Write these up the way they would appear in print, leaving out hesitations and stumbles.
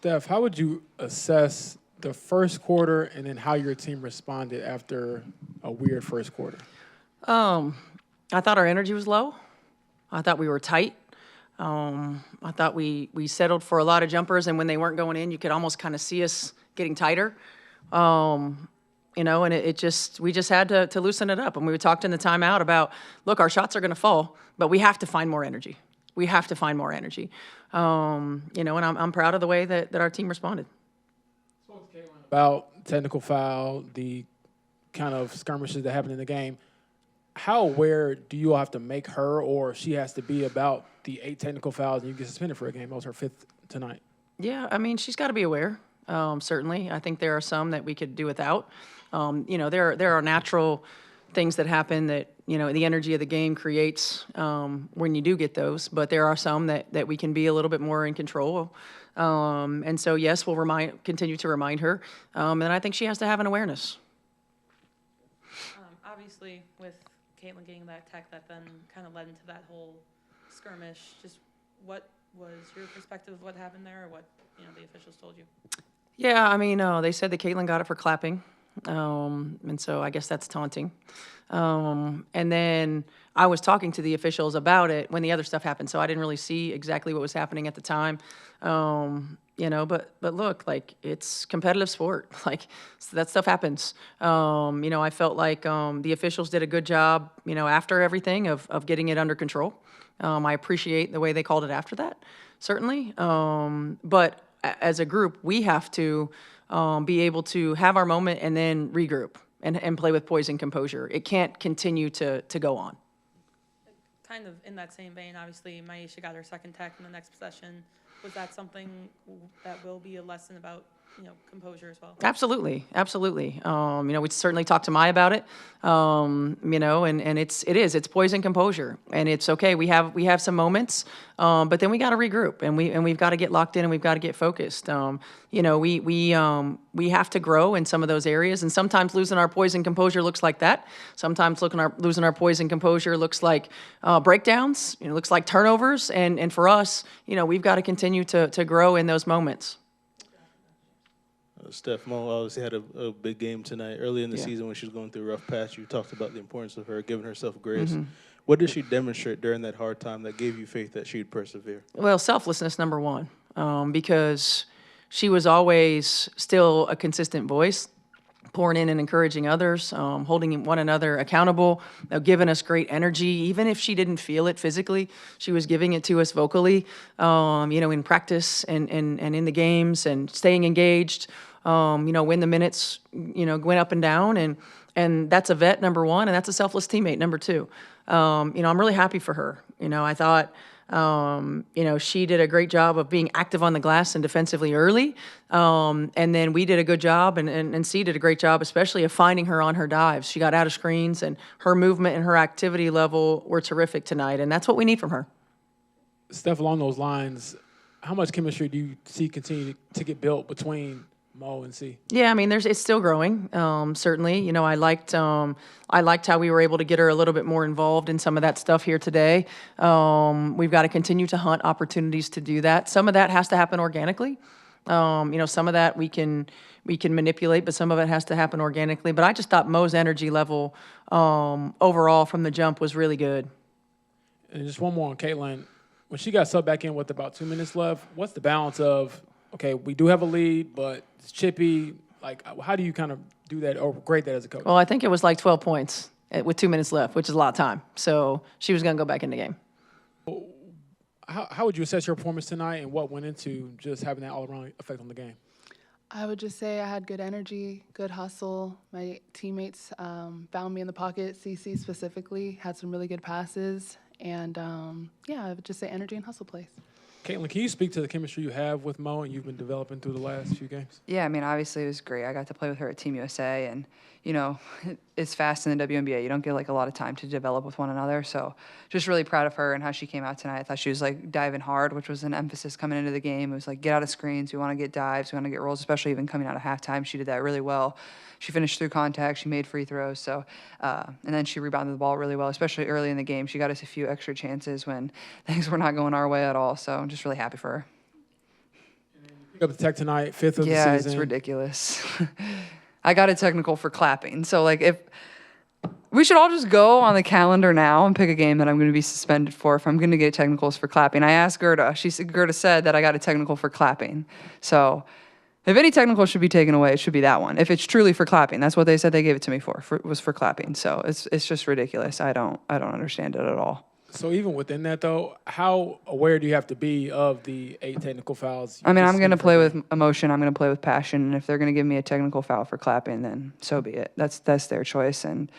Steph, how would you assess the first quarter and then how your team responded after a weird first quarter? I thought our energy was low. I thought we were tight. I thought we settled for a lot of jumpers, and when they weren't going in, you could almost kind of see us getting tighter. And we just had to loosen it up. And we talked in the timeout about, look, our shots are going to fall, but we have to find more energy. We have to find more energy. And I'm proud of the way that our team responded. About technical foul, the kind of skirmishes that happened in the game. How aware do you all have to make her, or she has to be about the 8 technical fouls and you get suspended for a game? That was her 5th tonight. Yeah, I mean, she's got to be aware. Certainly, I think there are some that we could do without. There are natural things that happen that the energy of the game creates when you do get those. But there are some that we can be a little bit more in control. And so yes, we'll continue to remind her. And I think she has to have an awareness. Obviously, with Caitlin getting that tech that then kind of led into that whole skirmish, just what was your perspective of what happened there, or what the officials told you? Yeah, I mean, they said that Caitlin got it for clapping, and so I guess that's taunting. And then I was talking to the officials about it when the other stuff happened, so I didn't really see exactly what was happening at the time. But look, like, it's competitive sport. Like, so that stuff happens. I felt like the officials did a good job, after everything of getting it under control. I appreciate the way they called it after that, certainly. But as a group, we have to be able to have our moment and then regroup and play with poise and composure. It can't continue to go on. Kind of in that same vein, obviously, Maisha got her second tech in the next possession. Was that something that will be a lesson about, composure as well? Absolutely. We certainly talked to Mai about it, and it's poise and composure, and it's okay. We have some moments, but then we got to regroup, and we've got to get locked in, and we've got to get focused. We have to grow in some of those areas, and sometimes losing our poise and composure looks like that. Sometimes losing our poise and composure looks like breakdowns. It looks like turnovers, and for us, we've got to continue to grow in those moments. Steph Mo obviously had a big game tonight. Early in the season when she was going through a rough patch, you talked about the importance of her giving herself grace. Mm-hmm. What did she demonstrate during that hard time that gave you faith that she'd persevere? Well, selflessness, number one, because she was always still a consistent voice, pouring in and encouraging others, holding one another accountable, giving us great energy. Even if she didn't feel it physically, she was giving it to us vocally, in practice and in the games, and staying engaged. When the minutes, went up and down, and that's a vet, number one, and that's a selfless teammate, number two. I'm really happy for her. I thought, she did a great job of being active on the glass and defensively early. And then we did a good job, and C did a great job, especially of finding her on her dives. She got out of screens, and her movement and her activity level were terrific tonight, and that's what we need from her. Steph, along those lines, how much chemistry do you see continue to get built between Mo and C? Yeah, I mean, it's still growing. Certainly, I liked how we were able to get her a little bit more involved in some of that stuff here today. We've got to continue to hunt opportunities to do that. Some of that has to happen organically. Some of that we can manipulate, but some of it has to happen organically. But I just thought Mo's energy level overall from the jump was really good. And just one more on Caitlin. When she got subbed back in with about 2 minutes left, what's the balance of, okay, we do have a lead, but it's chippy. Like, how do you kind of do that or grade that as a coach? Well, I think it was like 12 points with 2 minutes left, which is a lot of time. So she was going to go back in the game. How would you assess your performance tonight, and what went into just having that all-around effect on the game? I would just say I had good energy, good hustle. My teammates found me in the pocket. CC specifically had some really good passes. And, I would just say energy and hustle plays. Caitlin, can you speak to the chemistry you have with Mo and you've been developing through the last few games? Yeah, I mean, obviously it was great. I got to play with her at Team USA, and, it's fast in the WNBA. You don't get, a lot of time to develop with one another. So just really proud of her and how she came out tonight. I thought she was, diving hard, which was an emphasis coming into the game. It was get out of screens. We want to get dives. We want to get rolls, especially even coming out of halftime. She did that really well. She finished through contact. She made free throws. So, and then she rebounded the ball really well, especially early in the game. She got us a few extra chances when things were not going our way at all. So I'm just really happy for her. And then you Up the Tech tonight, 5th of the Yeah, season. it's ridiculous. I got a technical for clapping. So, like, if we should all just go on the calendar now and pick a game that I'm going to be suspended for if I'm going to get technicals for clapping. I asked Gerda. Gerda said that I got a technical for clapping. So, if any technical should be taken away, it should be that one. If it's truly for clapping, that's what they said they gave it to me for was for clapping. So it's just ridiculous. I don't understand it at all. So even within that, though, how aware do you have to be of the 8 technical fouls? I mean, I'm going to play with emotion. I'm going to play with passion. And if they're going to give me a technical foul for clapping, then so be it. That's their choice. And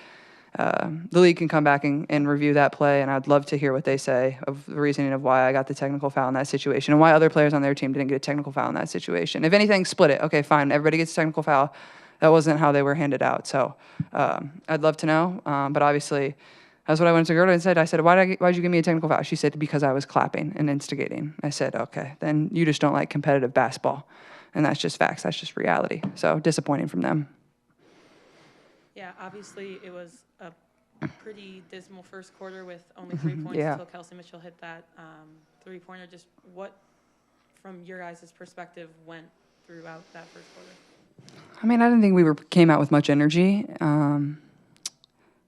the league can come back and review that play. And I'd love to hear what they say of the reasoning of why I got the technical foul in that situation and why other players on their team didn't get a technical foul in that situation. If anything, split it. Okay, fine. Everybody gets a technical foul. That wasn't how they were handed out. So I'd love to know. But obviously, that's what I went to Gerda and said. I said, why'd you give me a technical foul? She said, because I was clapping and instigating. I said, okay, then you just don't like competitive basketball. And that's just facts. That's just reality. So disappointing from them. Yeah, obviously it was a pretty dismal first quarter with only 3 points Yeah. until Kelsey Mitchell hit that three-pointer. Just what, from your guys' perspective, went throughout that first quarter? I mean, I didn't think we came out with much energy.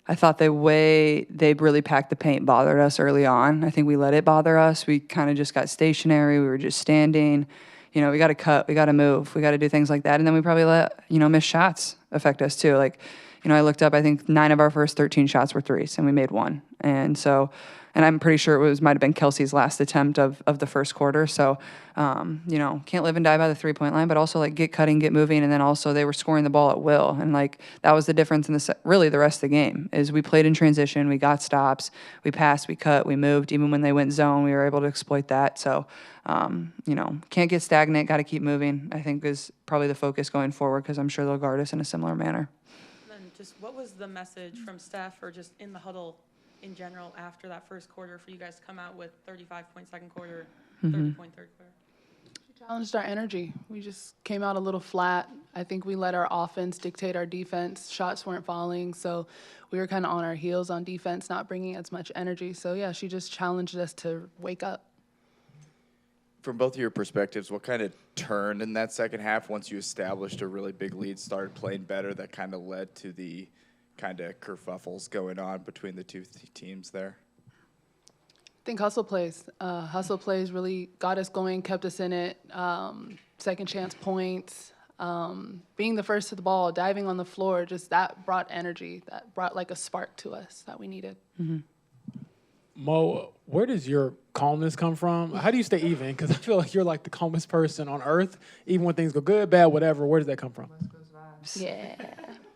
I thought the way they really packed the paint bothered us early on. I think we let it bother us. We kind of just got stationary. We were just standing. You know, we got to cut. We got to move. We got to do things like that. And then we probably let, missed shots affect us too. Like, I looked up, I think 9 of our first 13 shots were threes, and we made 1. And so, and I'm pretty sure it might have been Kelsey's last attempt of the first quarter. So, can't live and die by the 3-point line, but also like get cutting, get moving. And then also they were scoring the ball at will. And like, that was the difference in really the rest of the game is we played in transition. We got stops, we passed, we cut, we moved. Even when they went zone, we were able to exploit that. So, can't get stagnant, got to keep moving, I think is probably the focus going forward because I'm sure they'll guard us in a similar manner. And then just what was the message from Steph or just in the huddle in general after that first quarter for you guys to come out with 35-point second quarter, 30-point third quarter? She challenged our energy. We just came out a little flat. I think we let our offense dictate our defense. Shots weren't falling, so we were kind of on our heels on defense, not bringing as much energy. So, yeah, she just challenged us to wake up. From both of your perspectives, what kind of turned in that second half once you established a really big lead, started playing better, that kind of led to the kind of kerfuffles going on between the two teams there? I think hustle plays. Hustle plays really got us going, kept us in it. Second chance points, being the first to the ball, diving on the floor, just that brought energy. That brought like a spark to us that we needed. Mm-hmm. Mo, where does your calmness come from? How do you stay even? Because I feel like you're like the calmest person on earth, even when things go good, bad, whatever. Where does that come from? Yeah,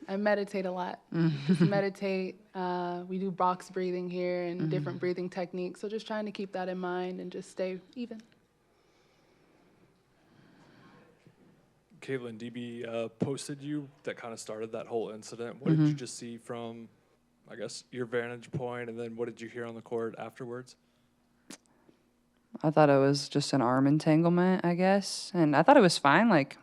I meditate a lot. Just meditate. We do box breathing here and different breathing techniques. So just trying to keep that in mind and just stay even. Caitlin, DB posted you that kind of started that whole incident. What did you just see from, I guess, your vantage point, and then what did you hear on the court afterwards? I thought it was just an arm entanglement, I guess, and I thought it was fine. Like,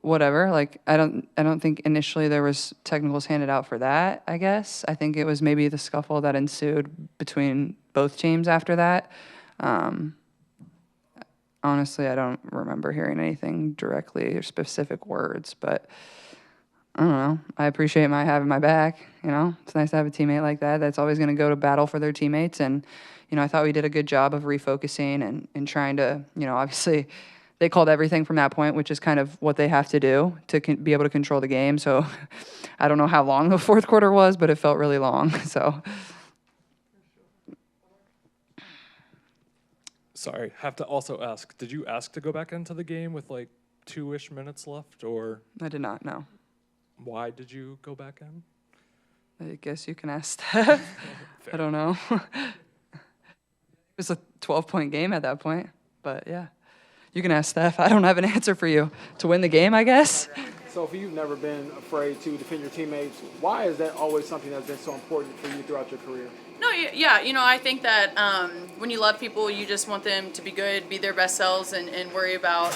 whatever. Like, I don't think initially there was technicals handed out for that. I guess I think it was maybe the scuffle that ensued between both teams after that. Honestly, I don't remember hearing anything directly or specific words, but I don't know. I appreciate having my back. It's nice to have a teammate like that that's always going to go to battle for their teammates. And, I thought we did a good job of refocusing and trying to, obviously they called everything from that point, which is kind of what they have to do to be able to control the game. So I don't know how long the fourth quarter was, but it felt really long. So. Sorry, have to also ask, did you ask to go back into the game with like 2-ish minutes left, or? I did not, no. Why did you go back in? I guess you can ask Steph. I don't know. It was a 12-point game at that point, but yeah. You can ask Steph. I don't have an answer for you. To win the game, I guess. Sophie, you've never been afraid to defend your teammates. Why is that always something that's been so important for you throughout your career? No, yeah, I think that when you love people, you just want them to be good, be their best selves, and worry about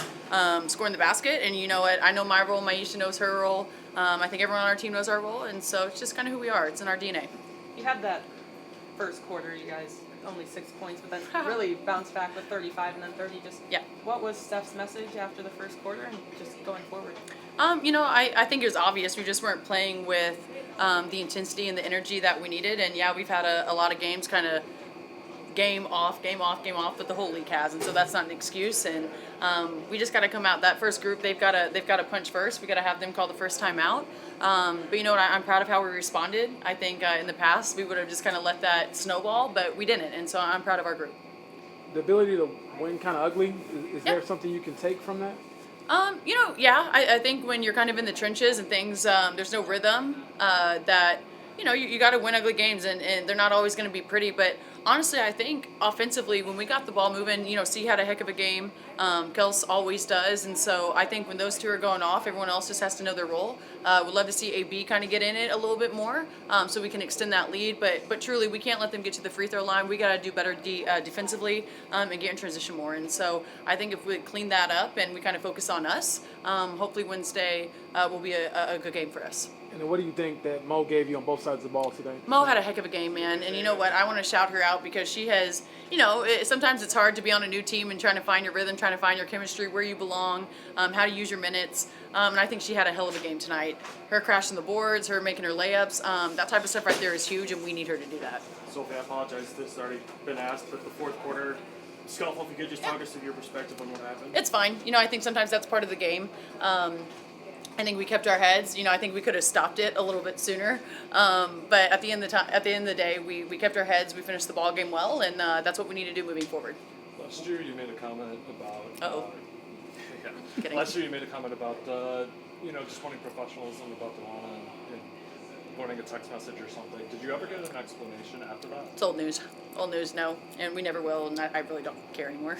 scoring the basket. And you know what? I know my role. Maisha knows her role. I think everyone on our team knows our role. And so it's just kind of who we are. It's in our DNA. You had that first quarter, you guys, only 6 points, but then really bounced back with 35 and then 30. Just what was Steph's message after the first quarter and just going forward? I think it was obvious. We just weren't playing with the intensity and the energy that we needed. And we've had a lot of games kind of game off, but the whole league has, and so that's not an excuse. And we just got to come out. That first group, they've got to punch first. We got to have them call the first time out. But you know what? I'm proud of how we responded. I think in the past we would have just kind of let that snowball, but we didn't, and so I'm proud of our group. The ability to win kind of ugly. Is there something you can take from that? I think when you're kind of in the trenches and things, there's no rhythm, that, you got to win ugly games, and they're not always going to be pretty. But honestly, I think offensively, when we got the ball moving, C had a heck of a game. Kels always does. And so I think when those two are going off, everyone else just has to know their role. We'd love to see AB kind of get in it a little bit more, so we can extend that lead. But truly, we can't let them get to the free throw line. We got to do better defensively, and get in transition more. And so I think if we clean that up and we kind of focus on us, hopefully Wednesday will be a good game for us. And what do you think that Mo gave you on both sides of the ball today? Mo had a heck of a game, man. And you know what? I want to shout her out because she has, sometimes it's hard to be on a new team and trying to find your rhythm, trying to find your chemistry, where you belong, how to use your minutes. And I think she had a hell of a game tonight. Her crashing the boards, her making her layups, that type of stuff right there is huge, and we need her to do that. Sophie, I apologize if this has already been asked, but the fourth quarter scuffle, if you could just talk us through your perspective on what happened. It's fine. I think sometimes that's part of the game. I think we kept our heads. I think we could have stopped it a little bit sooner. But at the end of the day, we kept our heads. We finished the ball game well, and that's what we need to do moving forward. Last year, you made a comment about. Kidding. Last year, you made a comment about just wanting professionalism about the law and wanting a text message or something. Did you ever get an explanation after that? It's old news. Old news, no, and we never will. And I really don't care anymore.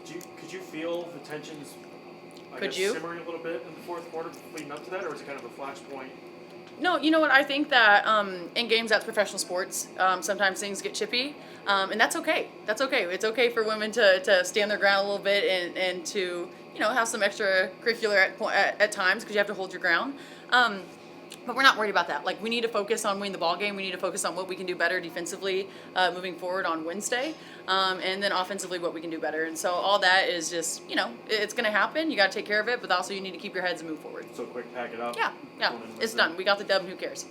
Could you feel the tensions? Simmering a little bit in the fourth quarter leading up to that, or was it kind of a flashpoint? No, you know what? I think that in games, that's professional sports. Sometimes things get chippy, and that's okay. That's okay. It's okay for women to stand their ground a little bit and to have some extracurricular at times, because you have to hold your ground. But we're not worried about that. Like, we need to focus on winning the ball game. We need to focus on what we can do better defensively moving forward on Wednesday, and then offensively what we can do better. And so all that is just, it's going to happen. You got to take care of it, but also you need to keep your heads and move forward. So quick, pack it up. Yeah, it's done. We got the dub. Who cares?